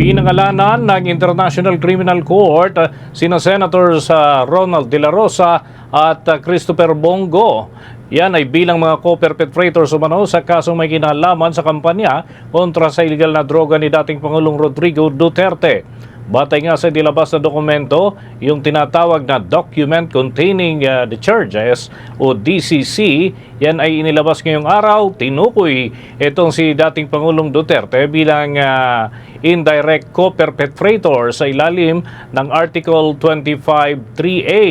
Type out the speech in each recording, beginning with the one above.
Pinangalanan ng International Criminal Court sina Senators Ronald De La Rosa at Christopher Bongo. Yan ay bilang mga co-perpetrators umano sa kasong may kinalaman sa kampanya kontra sa illegal na droga ni dating Pangulong Rodrigo Duterte. Batay nga sa nilabas na dokumento, yung tinatawag na Document Containing the Charges o DCC, yan ay inilabas ngayong araw. Tinukoy itong si dating Pangulong Duterte bilang indirect co-perpetrator sa ilalim ng Article 25.3a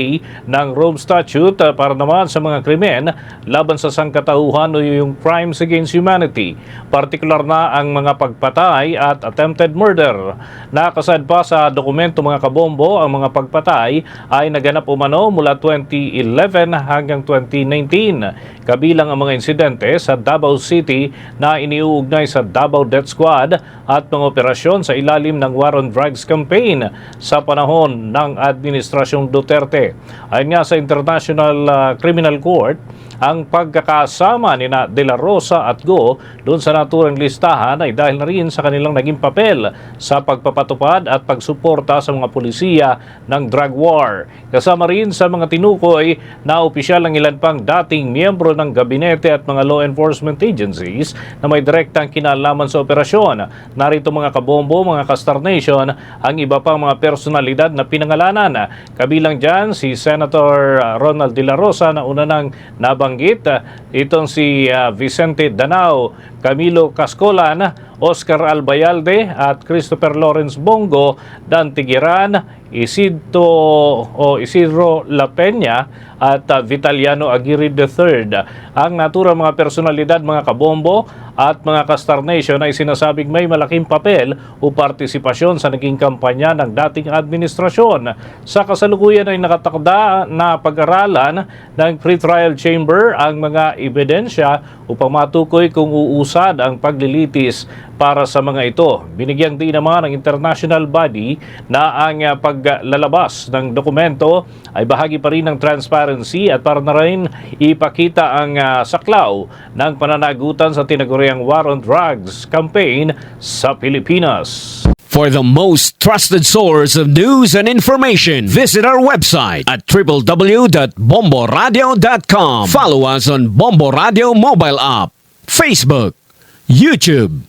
ng Rome Statute para naman sa mga krimen laban sa sangkatauhan o yung crimes against humanity. Partikular na ang mga pagpatay at attempted murder. Nakasad pa sa dokumento mga kabombo, ang mga pagpatay ay naganap umano mula 2011 hanggang 2019. Kabilang ang mga insidente sa Davao City na iniuugnay sa Davao Death Squad at mga operasyon sa ilalim ng War on Drugs campaign sa panahon ng Administrasyong Duterte. Ayon nga sa International Criminal Court, ang pagkakasama ni De La Rosa at Go doon sa naturang listahan ay dahil na rin sa kanilang naging papel sa pagpapatupad at pagsuporta sa mga pulisiya ng drug war. Kasama rin sa mga tinukoy na opisyal ng ilan pang dating miyembro ng gabinete at mga law enforcement agencies na may direktang kinalaman sa operasyon. Narito mga kabombo, mga Kastar Nation, ang iba pang mga personalidad na pinangalanan. Kabilang dyan si Senator Ronald De La Rosa na una nang nabanggit, itong si Vicente Danao, Camilo Cascolan, Oscar Albayalde at Christopher Lawrence Bongo, Dan Tigueran, Isidro La Peña at Vitaliano Aguirre III. Ang naturang mga personalidad, mga kabombo at mga Kastar Nation ay sinasabing may malaking papel o partisipasyon sa naging kampanya ng dating administrasyon. Sa kasalukuyan ay nakatakda na pag-aralan ng pre-trial chamber ang mga ebidensya upang matukoy kung uusad ang paglilitis para sa mga ito. Binigyan din naman ng international body na ang paglalabas ng dokumento ay bahagi pa rin ng transparency at para na rin ipakita ang saklaw ng pananagutan sa tinaguriang War on Drugs campaign sa Pilipinas. For the most trusted source of news and information, visit our website at www.bomboradio.com. Follow us on Bombo Radio mobile app, Facebook, YouTube,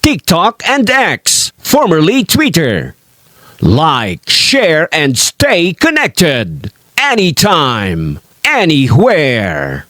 TikTok, and X, formerly Twitter. Like, share, and stay connected. Anytime, anywhere.